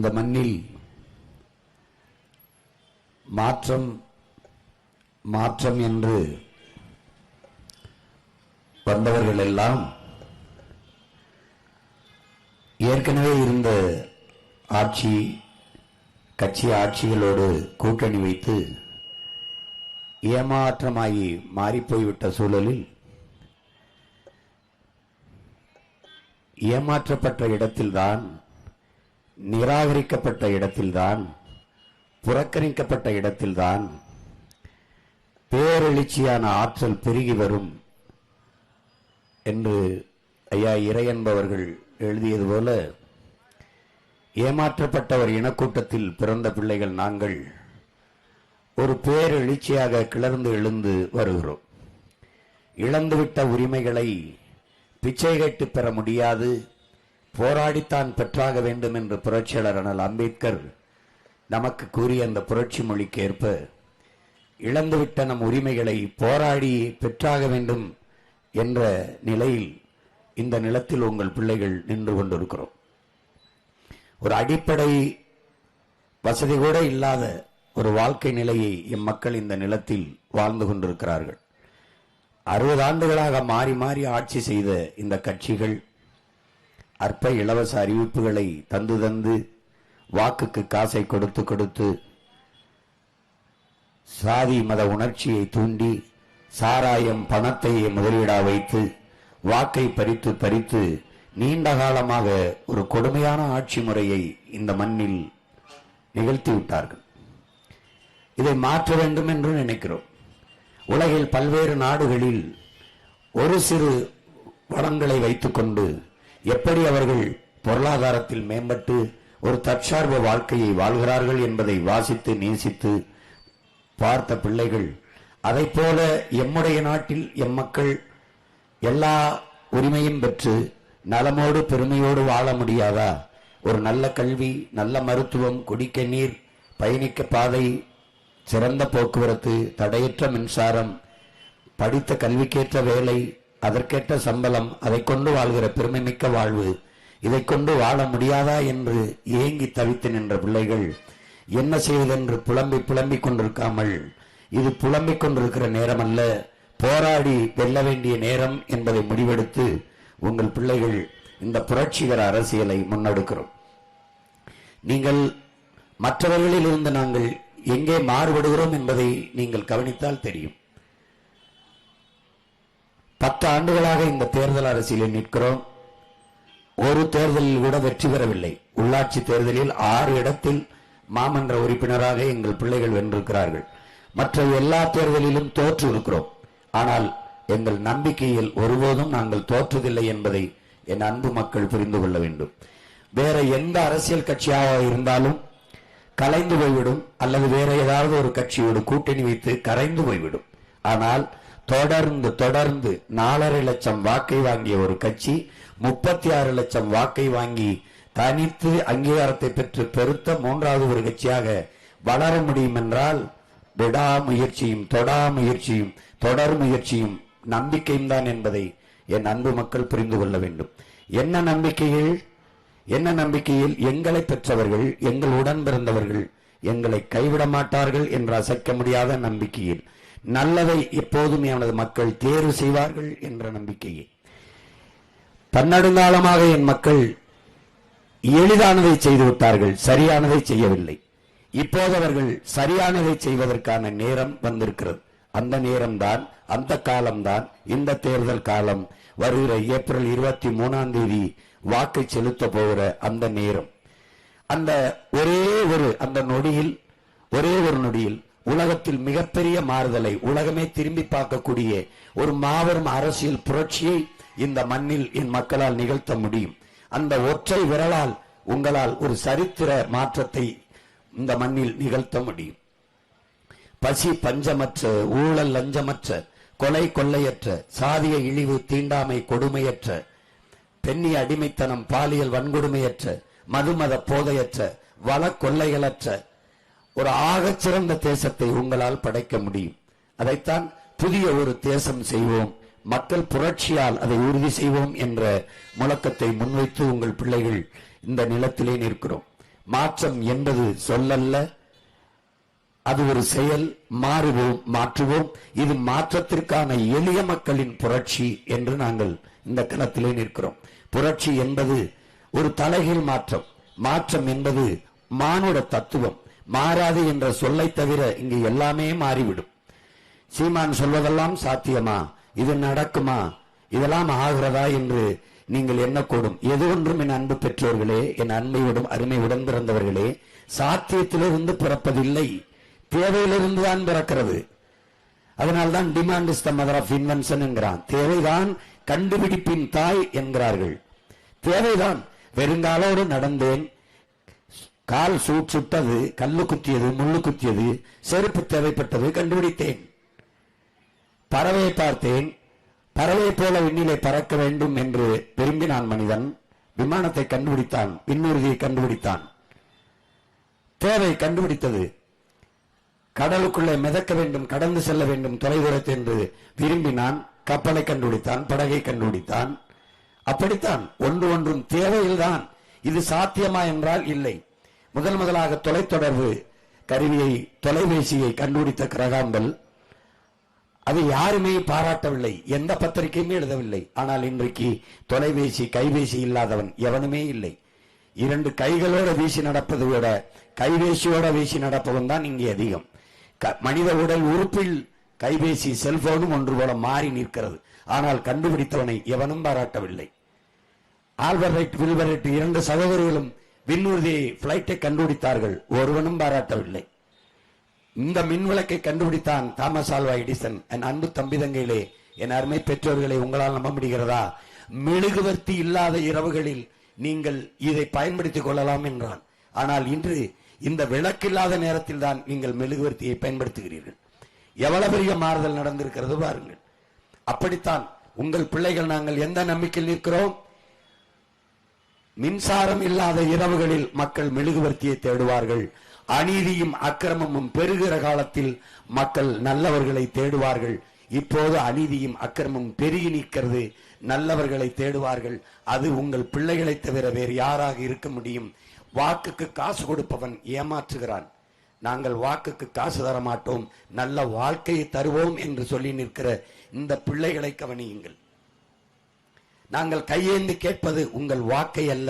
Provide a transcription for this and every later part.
இந்த மண்ணில் மாற்றம் மாற்றம் என்று வந்தவர்கள் எல்லாம் ஏற்கனவே இருந்த கட்சி ஆட்சிகளோடு கூட்டணி வைத்து ஏமாற்றமாகி மாறிப்போய்விட்ட சூழலில் ஏமாற்றப்பட்ட இடத்தில்தான், நிராகரிக்கப்பட்ட இடத்தில்தான், புறக்கணிக்கப்பட்ட இடத்தில்தான் பேரெழுச்சியான ஆற்றல் பெருகி வரும் என்று ஐயா இறை என்பவர்கள் எழுதியது போல, ஏமாற்றப்பட்ட ஒரு இனக்கூட்டத்தில் பிறந்த பிள்ளைகள் நாங்கள் ஒரு பேரெழுச்சியாக கிளர்ந்து எழுந்து வருகிறோம். இழந்துவிட்ட உரிமைகளை பிச்சை கேட்டு பெற முடியாது, போராடித்தான் பெற்றாக வேண்டும் என்று புரட்சியாளர் அண்ணல் அம்பேத்கர் நமக்கு கூறிய அந்த புரட்சி மொழிக்கு ஏற்ப இழந்துவிட்ட நம் உரிமைகளை போராடி பெற்றாக வேண்டும் என்ற நிலையில் இந்த நிலத்தில் உங்கள் பிள்ளைகள் நின்று கொண்டிருக்கிறோம். ஒரு அடிப்படை வசதி கூட இல்லாத ஒரு வாழ்க்கை நிலையை எம்மக்கள் இந்த நிலத்தில் வாழ்ந்து கொண்டிருக்கிறார்கள். 60 ஆண்டுகளாக மாறி மாறி ஆட்சி செய்த இந்த கட்சிகள் அற்ப இலவச அறிவிப்புகளை தந்து தந்து, வாக்குக்கு காசை கொடுத்து கொடுத்து, சாதி மத உணர்ச்சியை தூண்டி, சாராயம் பணத்தை முதலீடா வைத்து வாக்கை பறித்து பறித்து நீண்ட காலமாக ஒரு கொடுமையான ஆட்சி முறையை இந்த மண்ணில் நிகழ்த்திவிட்டார்கள். இதை மாற்ற வேண்டும் என்று நினைக்கிறோம். உலகில் பல்வேறு நாடுகளில் ஒரு சிறு வளங்களை வைத்துக் கொண்டு எப்படி அவர்கள் பொருளாதாரத்தில் மேம்பட்டு ஒரு தற்சார்பு வாழ்க்கையை வாழ்கிறார்கள் என்பதை வாசித்து நேசித்து பார்த்த பிள்ளைகள், அதை போல எம்முடைய நாட்டில் எம்மக்கள் எல்லா உரிமையும் பெற்று நலமோடு பெருமையோடு வாழ முடியாதா? ஒரு நல்ல கல்வி, நல்ல மருத்துவம், குடிக்க நீர், பயணிக்க பாதை, சிறந்த போக்குவரத்து, தடையற்ற மின்சாரம், படித்த கல்விக்கேற்ற வேலை, அதற்கேற்ற சம்பளம், அதை கொண்டு வாழ்கிற பெருமைமிக்க வாழ்வு, இதை கொண்டு வாழ முடியாதா என்று ஏங்கி தவித்து நின்ற பிள்ளைகள் என்ன செய்வதென்று புலம்பிக் கொண்டிருக்காமல், இது புலம்பிக் கொண்டிருக்கிற நேரம் அல்ல, போராடி வெல்ல வேண்டிய நேரம் என்பதை முடிவெடுத்து உங்கள் பிள்ளைகள் இந்த புரட்சிகர அரசியலை முன்னெடுக்கிறோம். நீங்கள் மற்றவர்களில் இருந்து நாங்கள் எங்கே மாறுபடுகிறோம் என்பதை நீங்கள் கவனித்தால் தெரியும். 10 ஆண்டுகளாக இந்த தேர்தல் அரசியலில் நிற்கிறோம். ஒரு தேர்தலில் கூட வெற்றி பெறவில்லை. உள்ளாட்சி தேர்தலில் 6 இடத்தில் மாமன்ற உறுப்பினராக எங்கள் பிள்ளைகள் வென்றிருக்கிறார்கள். மற்ற எல்லா தேர்தலிலும் தோற்று இருக்கிறோம். ஆனால் எங்கள் நம்பிக்கையில் ஒருபோதும் நாங்கள் தோற்றதில்லை என்பதை என் அன்பு மக்கள் புரிந்து கொள்ள வேண்டும். வேற எந்த அரசியல் கட்சியாக இருந்தாலும் கலைந்து போய்விடும், அல்லது வேற ஏதாவது ஒரு கட்சியோடு கூட்டணி வைத்து கரைந்து போய்விடும். ஆனால் தொடர்ந்து 4.5 லட்சம் வாக்கை வாங்கிய ஒரு கட்சி 36 லட்சம் வாக்கை வாங்கி தனித்து அங்கீகாரத்தை பெற்று பெருத்த 3வது ஒரு கட்சியாக வளர முடியும் என்றால் விடாமுயற்சியும் தொடர் முயற்சியும் நம்பிக்கையும் தான் என்பதை என் அன்பு மக்கள் புரிந்து கொள்ள வேண்டும். என்ன நம்பிக்கையில் எங்களை பெற்றவர்கள், எங்கள் உடன் பிறந்தவர்கள் எங்களை கைவிட மாட்டார்கள் என்ற அசைக்க முடியாத நம்பிக்கையில், நல்லதை எப்போதும் எனது மக்கள் தேர்வு செய்வார்கள் என்ற நம்பிக்கையை, பன்னெடுங்காலமாக என் மக்கள் எளிதானதை செய்து விட்டார்கள், சரியானதை செய்யவில்லை. இப்போது அவர்கள் சரியானதை செய்வதற்கான நேரம் வந்திருக்கிறது. அந்த நேரம்தான், அந்த காலம்தான் இந்த தேர்தல் காலம். வருகிற ஏப்ரல் 23ஆம் தேதி வாக்கை செலுத்த போகிற அந்த நேரம், அந்த ஒரே ஒரு நொடியில் உலகத்தில் மிகப்பெரிய மாறுதலை உலகமே திரும்பி பார்க்கக்கூடிய ஒரு மாபெரும் அரசியல் புரட்சியை இந்த மண்ணில் என் மக்களால் நிகழ்த்த முடியும். அந்த ஒற்றை விரலால் உங்களால் ஒரு சரித்திர மாற்றத்தை இந்த மண்ணில் நிகழ்த்த முடியும். பசி பஞ்சமற்ற, ஊழல் லஞ்சமற்ற, கொலை கொள்ளையற்ற, சாதிய இழிவு தீண்டாமை கொடுமையற்ற, பெண்ணிய அடிமைத்தனம் பாலியல் வன்கொடுமையற்ற, மதுமத போதையற்ற, வள கொள்ளைகளற்ற ஒரு ஆகச்சிறந்த தேசத்தை உங்களால் படைக்க முடியும். அதைத்தான் புதிய ஒரு தேசம் செய்வோம், மக்கள் புரட்சியால் அதை உறுதி செய்வோம் என்ற முழக்கத்தை முன்வைத்து உங்கள் பிள்ளைகள் இந்த நிலத்திலே நிற்கிறோம். மாற்றம் என்பது சொல்லல்ல, அது ஒரு செயல். மாறுவோம், மாற்றுவோம். இது மாற்றத்திற்கான எளிய மக்களின் புரட்சி என்று நாங்கள் இந்த களத்திலே நிற்கிறோம். புரட்சி என்பது ஒரு தலைகீழ் மாற்றம். மாற்றம் என்பது மானுட தத்துவம். மாறாது என்ற சொல்லை தவிர இங்கு எல்லாமே மாறிவிடும். சீமான் சொல்வதெல்லாம் சாத்தியமா, இது நடக்குமா, இதெல்லாம் ஆகிறதா என்று நீங்கள் எண்ணக்கூடும். எது ஒன்றும் என் அன்பு பெற்றோர்களே, என் அன்பையுடன் அருமை உடன் பிறந்தவர்களே, சாத்தியத்திலிருந்து பிறப்பதில்லை, தேவையிலிருந்து தான் பிறக்கிறது. அதனால்தான் demand is the mother of invention என்கிறான். தேவைதான் கண்டுபிடிப்பின் தாய் என்கிறார்கள். தேவைதான். வெறுங்காலோடு நடந்தேன், கால் சுட்டது, கல்லு குத்தியது, முள்ளு குத்தியது, செருப்பு தேவைப்பட்டது, கண்டுபிடித்தேன். பறவையை பார்த்தேன், பறவை போல விண்ணிலே பறக்க வேண்டும் என்று விரும்பினான் மனிதன். விமானத்தை கண்டுபிடித்தான், விண்ணூர்தியை கண்டுபிடித்தான். தேவை கண்டுபிடித்தது. கடலுக்குள்ளே மிதக்க வேண்டும், கடந்து செல்ல வேண்டும் தொலைதூரத்தை என்று விரும்பினான். கப்பலை கண்டுபிடித்தான், படகை கண்டுபிடித்தான். அப்படித்தான் ஒன்று ஒன்றும் தேவையில்தான். இது சாத்தியமா என்றால் இல்லை. முதலாக தொலைத்தொடர்பு கருவியை, தொலைபேசியை கண்டுபிடித்த கிரகாம்பல், அதை யாருமே பாராட்டவில்லை, எந்த பத்திரிகையுமே எழுதவில்லை. ஆனால் இன்றைக்கு தொலைபேசி, கைபேசி இல்லாதவன் எவனுமே இல்லை. 2 கைகளோட வீசி நடப்பதை விட கைபேசியோட வீசி நடப்பவன் தான் இங்கே அதிகம். மனித உடல் உறுப்பில் கைபேசி, செல்போனும் ஒன்று போல மாறி நிற்கிறது. ஆனால் கண்டுபிடித்தவனை எவனும் பாராட்டவில்லை. ஆல்பர்ட் ரைட், வில்பர் ரைட் 2 சகோதரர்களும் விண்ணூர்தி பிளைட்டை கண்டுபிடித்தார்கள், ஒருவனும் பாராட்டவில்லை. இந்த மின்விளக்கை கண்டுபிடித்தான் தாமஸ் ஆல்வா எடிசன். என் அன்பு தம்பிதங்கையிலே, என் அருமை பெற்றோர்களை, உங்களால் நம்ப முடிகிறதா? மெழுகுவர்த்தி இல்லாத இரவுகளில் நீங்கள் இதை பயன்படுத்திக் கொள்ளலாம் என்றான். ஆனால் இன்று இந்த விளக்கில்லாத நேரத்தில் தான் நீங்கள் மெழுகுவர்த்தியை பயன்படுத்துகிறீர்கள். எவ்வளவு பெரிய மாறுதல் நடந்திருக்கிறது பாருங்கள். அப்படித்தான் உங்கள் பிள்ளைகள், நாங்கள் எந்த நம்பிக்கையில் நிற்கிறோம்? மின்சாரம் இல்லாத இரவுகளில் மக்கள் மெழுகுவர்த்தியை தேடுவார்கள். அநீதியும் அக்கிரமமும் பெருகிற காலத்தில் மக்கள் நல்லவர்களை தேடுவார்கள். இப்போது அநீதியும் அக்கிரமம் பெருகி நிற்கிறது, நல்லவர்களை தேடுவார்கள். அது உங்கள் பிள்ளைகளை தவிர வேறு யாராக இருக்க முடியும்? வாக்குக்கு காசு கொடுப்பவன் ஏமாற்றுகிறான். நாங்கள் வாக்குக்கு காசு தர மாட்டோம், நல்ல வாழ்க்கையை தருவோம் என்று சொல்லி நிற்கிற இந்த பிள்ளைகளை கவனியுங்கள். நாங்கள் கையேந்தி கேட்பது உங்கள் வாக்கை அல்ல,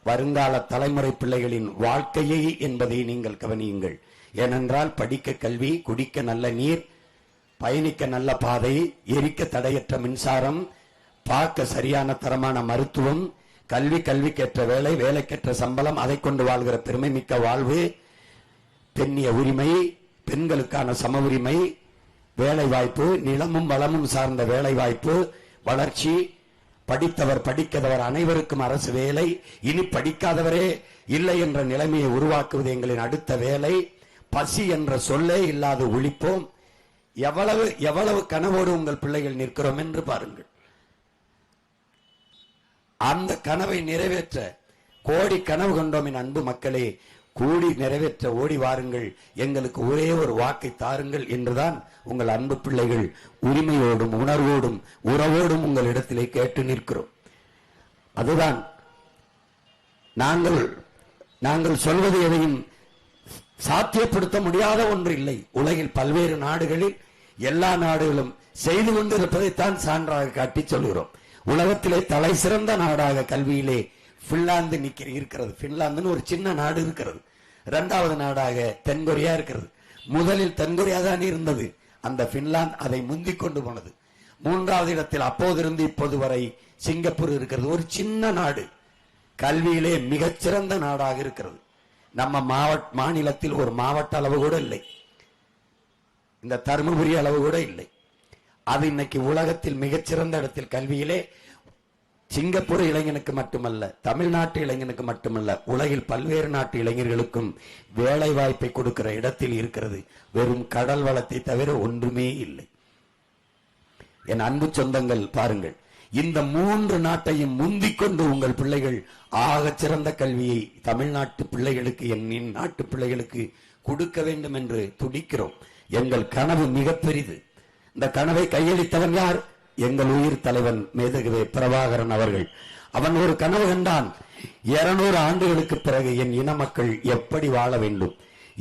வருங்கால தலைமுறை பிள்ளைகளின் வாழ்க்கையை என்பதை நீங்கள் கவனியுங்கள். ஏனென்றால் படிக்க கல்வி, குடிக்க நல்ல நீர், பயணிக்க நல்ல பாதை, எரிக்க தடையற்ற மின்சாரம், பார்க்க சரியான தரமான மருத்துவம், கல்விக்கேற்ற வேலை, வேலைக்கேற்ற சம்பளம், அதை கொண்டு வாழ்கிற பெருமை மிக்க வாழ்வு, பெண்ணிய உரிமை, பெண்களுக்கான சம உரிமை, வேலை வாய்ப்பு, நிலமும் வளமும் சார்ந்த வேலை வாய்ப்பு, வளர்ச்சி, படித்தவர் படிக்காதவர் அனைவருக்கும் அரசு வேலை, இனி படிக்காதவரே இல்லை என்ற நிலைமையை உருவாக்குவது எங்களின் அடுத்த வேலை, பசி என்ற சொல்லே இல்லாது ஒழிப்போம். எவ்வளவு கனவோடு உங்கள் பிள்ளைகள் நிற்கிறோம் என்று பாருங்கள். அந்த கனவை நிறைவேற்ற கோடி கனவு கொண்டோம் என் அன்பு மக்களே, கூடி நிறைவேற்ற ஓடி வாருங்கள், எங்களுக்கு ஒரே ஒரு வாக்கை தாருங்கள் என்றுதான் உங்கள் அன்பு பிள்ளைகள் உரிமையோடும் உணர்வோடும் உறவோடும் உங்களிடத்திலே கேட்டு நிற்கிறோம். அதுதான் நாங்கள் சொல்வது எதையும் சாத்தியப்படுத்த முடியாத ஒன்று இல்லை. உலகில் பல்வேறு நாடுகளில் எல்லா நாடுகளும் செய்து கொண்டிருப்பதைத்தான் சான்றாக காட்டி சொல்கிறோம். உலகத்திலே தலை சிறந்த நாடாக கல்வியிலே பின்லாந்து இருக்கிறது. பின்லாந்துன்னு ஒரு சின்ன நாடு இருக்கிறது. 2வது நாடாக தென்கொரியா இருக்கிறது. முதலில் தென்கொரியா தான் இருந்தது, அந்த பின்லாந்து அதை முந்திக் கொண்டு போனது. 3வது இடத்தில் அப்போதிருந்து இப்போது வரை சிங்கப்பூர் இருக்கிறது. ஒரு சின்ன நாடு, கல்வியிலே மிகச்சிறந்த நாடாக இருக்கிறது. நம்ம மாநிலத்தில் ஒரு மாவட்ட அளவு கூட இல்லை, இந்த தருமபுரி அளவு கூட இல்லை. அது இன்னைக்கு உலகத்தில் மிகச்சிறந்த இடத்தில் கல்வியிலே சிங்கப்பூர் இளைஞனுக்கு மட்டுமல்ல, தமிழ்நாட்டு இளைஞனுக்கு மட்டுமல்ல, உலகில் பல்வேறு நாட்டு இளைஞர்களுக்கும் வேலை வாய்ப்பை கொடுக்கிற இடத்தில் இருக்கிறது. வெறும் கடல் வளத்தை தவிர ஒன்றுமே இல்லை. என் அன்பு சொந்தங்கள் பாருங்கள், இந்த 3 நாட்டையும் முந்திக் கொண்டு உங்கள் பிள்ளைகள் ஆகச் சிறந்த கல்வியை தமிழ்நாட்டு பிள்ளைகளுக்கு, என் நாட்டு பிள்ளைகளுக்கு கொடுக்க வேண்டும் என்று துடிக்கிறோம். எங்கள் கனவு மிக பெரிது. இந்த கனவை கையளித்தவன் யார்? எங்கள் உயிர் தலைவன் மேதகுவே பிரபாகரன் அவர்கள். அவன் ஒரு கனவு கண்டான், 200 ஆண்டுகளுக்கு பிறகு என் இன மக்கள் எப்படி வாழ வேண்டும்,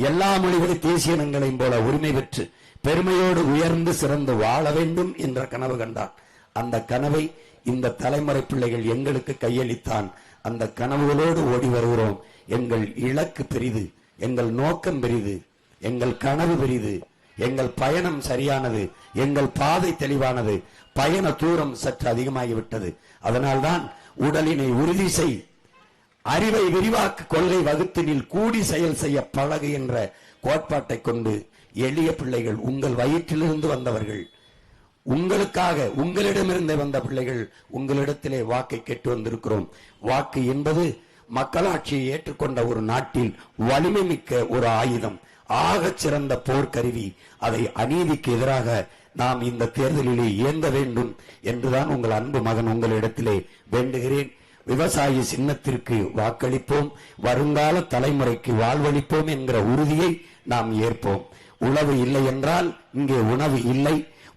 எல்லா மொழிகளை தேசிய இனங்களையும் போல உரிமை பெற்று பெருமையோடு உயர்ந்து சிறந்து வாழ வேண்டும் என்ற கனவு கண்டான். அந்த கனவை இந்த தலைமுறை பிள்ளைகள் எங்களுக்கு கையளித்தான். அந்த கனவுகளோடு ஓடி வருகிறோம். எங்கள் இலக்கு பெரிது, எங்கள் நோக்கம் பெரிது, எங்கள் கனவு பெரிது, எங்கள் பயணம் சரியானது, எங்கள் பாதை தெளிவானது, பயண தூரம் சற்று அதிகமாகிவிட்டது. அதனால்தான் உடலினை உறுதி செய், அறிவை விரிவாக்கு, கொள்கை வகுத்தினில் கூடி செயல் செய்ய பழகு என்ற கோட்பாட்டை கொண்டு எளிய பிள்ளைகள், உங்கள் வயிற்றிலிருந்து வந்தவர்கள், உங்களுக்காக உங்களிடமிருந்து வந்த பிள்ளைகள் உங்களிடத்திலே வாக்கை கேட்டு வந்திருக்கிறோம். வாக்கு என்பது மக்களாட்சியை ஏற்றுக்கொண்ட ஒரு நாட்டில் வலிமை மிக்க ஒரு ஆயுதம், ஆகச் சிறந்த போர்க்கருவி. அதை அநீதிக்கு எதிராக நாம் இந்த தேர்தலிலே ஏந்த வேண்டும் என்றுதான் உங்கள் அன்பு மகன் உங்களிடத்திலே வேண்டுகிறேன். விவசாய சின்னத்திற்கு வாக்களிப்போம், வருங்கால தலைமுறைக்கு வாழ்வளிப்போம் என்கிற உறுதியை நாம் ஏற்போம். உழவு இல்லை என்றால் இங்கே உணவு இல்லை,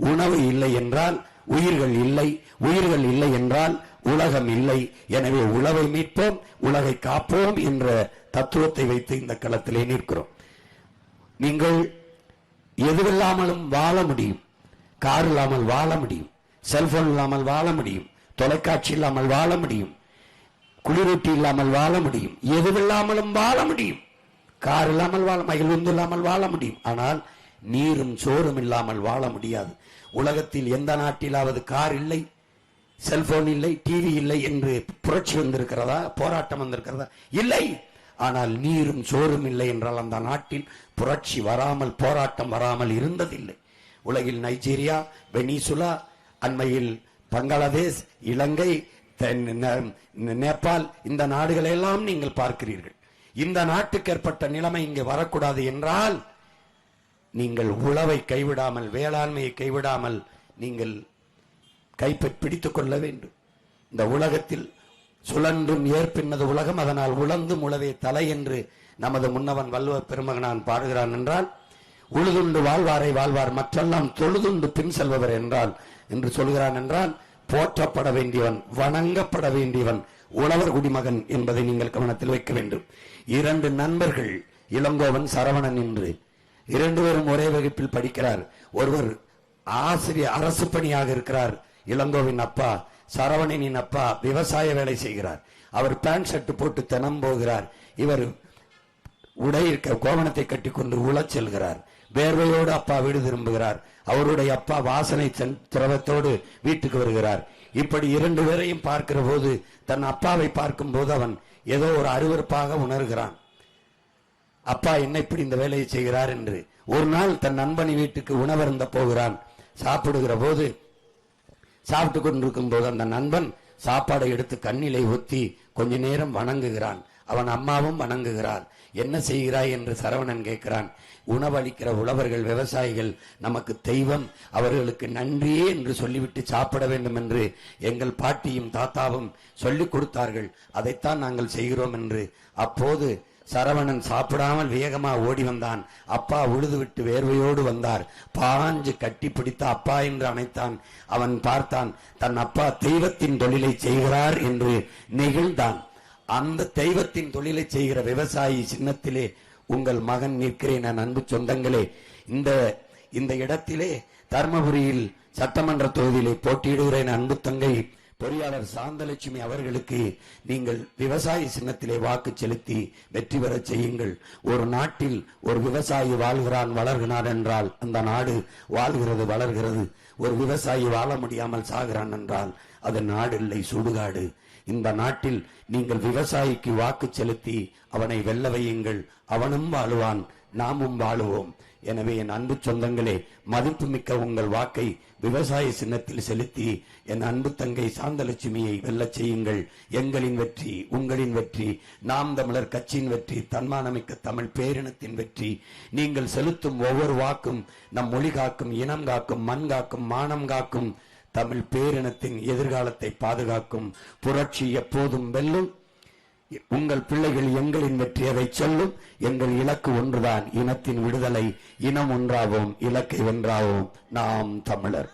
உணவு இல்லை என்றால் உயிர்கள் இல்லை, உயிர்கள் இல்லை என்றால் உலகம் இல்லை. எனவே உழவை மீட்போம், உலகை காப்போம் என்ற தத்துவத்தை வைத்து இந்த களத்திலே நிற்கிறோம். நீங்கள் எதுவில்லாமலும் வாழ முடியும். கார் இல்லாமல் வாழ முடியும், செல்போன் இல்லாமல் வாழ முடியும், தொலைக்காட்சி இல்லாமல் வாழ முடியும், குளிரூட்டி இல்லாமல் வாழ முடியும், எதுவில்லாமலும் வாழ முடியும். கார் இல்லாமல் வாழ, மகிழ்ந்து இல்லாமல் வாழ முடியும். ஆனால் நீரும் சோறும் இல்லாமல் வாழ முடியாது. உலகத்தில் எந்த நாட்டிலாவது கார் இல்லை, செல்போன் இல்லை, டிவி இல்லை என்று புரட்சி வந்திருக்கிறதா, போராட்டம் வந்திருக்கிறதா? இல்லை. ஆனால் நீரும் சோறும் இல்லை என்றால் அந்த நாட்டில் புரட்சி வராமல், போராட்டம் வராமல் இருந்ததில்லை. உலகில் நைஜீரியா, வெனிசுலா, அண்மையில் பங்களாதேஷ், இலங்கை, நேபாள், இந்த நாடுகளை எல்லாம் நீங்கள் பார்க்கிறீர்கள். இந்த நாட்டுக்கு ஏற்பட்ட நிலைமை இங்கே வரக்கூடாது என்றால் நீங்கள் உழவை கைவிடாமல், வேளாண்மையை கைவிடாமல் நீங்கள் கைப்பிடித்துக் கொள்ள வேண்டும். இந்த உலகத்தில் சுழன்றும் ஏற்பின்னது உலகம், அதனால் உழந்தும் உழவே தலை என்று நமது முன்னவன் வள்ளுவ பெருமகனான் பாடுகிறான் என்றால், உழுதுண்டு வாழ்வாரை வாழ்வார் மற்றெல்லாம் தொழுதுண்டு பின் செல்பவர் என்றால் என்று சொல்கிறான் என்றால், போற்றப்பட வேண்டியவன், வணங்கப்பட வேண்டியவன் உழவர் குடிமகன் என்பதை நீங்கள் கவனத்தில் வைக்க வேண்டும். 2 நண்பர்கள், இளங்கோவன், சரவணன் என்று 2 பேரும் ஒரே வகுப்பில் படிக்கிறார். ஒருவர் ஆசிரியர், அரசு பணியாக இருக்கிறார். இளங்கோவின் அப்பா, சரவணனின் அப்பா விவசாய வேலை செய்கிறார். அவர் பேண்ட் ஷர்ட் போட்டு தினம் போகிறார். இவர் உடை இருக்க கோவணத்தை கட்டிக்கொண்டு உழச் செல்கிறார். வேர்வையோடு அப்பா வீடு திரும்புகிறார். அவருடைய அப்பா வாசனை திரவத்தோடு வீட்டுக்கு வருகிறார். இப்படி 2 பேரையும் பார்க்கிற போது, தன் அப்பாவை பார்க்கும் போது அவன் ஏதோ ஒரு அருவருப்பாக உணர்கிறான். அப்பா என்ன இப்படி இந்த வேலையை செய்கிறார் என்று. ஒரு நாள் தன் நண்பனி வீட்டுக்கு உணவருந்த போகிறான். சாப்பிடுகிற போது, சாப்பிட்டு கொண்டிருக்கும் போது அந்த நண்பன் சாப்பாடை எடுத்து கண்ணிலை ஊத்தி கொஞ்ச நேரம் வணங்குகிறான். அவன் அம்மாவும் வணங்குகிறார். என்ன செய்கிறாய் என்று சரவணன் கேட்கிறான். உணவளிக்கிற உழவர்கள், விவசாயிகள் நமக்கு தெய்வம், அவர்களுக்கு நன்றியே என்று சொல்லிவிட்டு சாப்பிட வேண்டும் என்று எங்கள் பாட்டியும் தாத்தாவும் சொல்லிக் கொடுத்தார்கள். அதைத்தான் நாங்கள் செய்கிறோம் என்று. அப்போது சரவணன் சாப்பிடாமல் வேகமா ஓடி வந்தான். அப்பா உழுது விட்டு வேர்வையோடு வந்தார். பாஞ்சு கட்டி பிடித்த அப்பா என்று அணைத்தான். அவன் பார்த்தான், தன் அப்பா தெய்வத்தின் தொழிலை செய்கிறார் என்று நெகிழ்ந்தான். அந்த தெய்வத்தின் தொழிலை செய்கிற விவசாயி சின்னத்திலே உங்கள் மகன் நிற்கிறேன். நான் அன்பு சொந்தங்களே, இந்த இடத்திலே தர்மபுரியில் சட்டமன்ற தொகுதியிலே போட்டியிடுகிறேன். அன்பு தங்கை பொறியாளர் சாந்தலட்சுமி அவர்களுக்கு நீங்கள் விவசாய சின்னத்திலே வாக்கு செலுத்தி வெற்றி பெற செய்யுங்கள். ஒரு நாட்டில் ஒரு விவசாயி வாழ்கிறான், வளர்கிறான் என்றால் அந்த நாடு வாழ்கிறது, வளர்கிறது. ஒரு விவசாயி வாழ முடியாமல் சாகிறான் என்றால் அது நாடு இல்லை, சுடுகாடு. இந்த நாட்டில் நீங்கள் விவசாயிக்கு வாக்கு செலுத்தி அவனை வெல்ல வையுங்கள். அவனும் வாழுவான், நாமும் வாழுவோம். எனவே என் அன்பு சொந்தங்களே, மதிப்புமிக்க உங்கள் வாக்கை விவசாய சின்னத்தில் செலுத்தி என் அன்பு தங்கை சாந்தலட்சுமியை வெல்ல செய்யுங்கள். எங்களின் வெற்றி, உங்களின் வெற்றி, நாம் தமிழர் கட்சியின் வெற்றி, தன்மானமிக்க தமிழ் பேரினத்தின் வெற்றி. நீங்கள் செலுத்தும் ஒவ்வொரு வாக்கும் நம் மொழி காக்கும், இனம் காக்கும், மண் காக்கும், மானம் காக்கும், தமிழ் பேரினத்தின் எதிர்காலத்தை பாதுகாக்கும். புரட்சி எப்போதும் வெல்லும். உங்கள் பிள்ளைகள் எங்களின் வெற்றியதை சொல்லும். எங்கள் இலக்கு ஒன்றுதான், இனத்தின் விடுதலை. இனம் ஒன்றாவோம், இலக்கை வென்றாவோம். நாம் தமிழர்.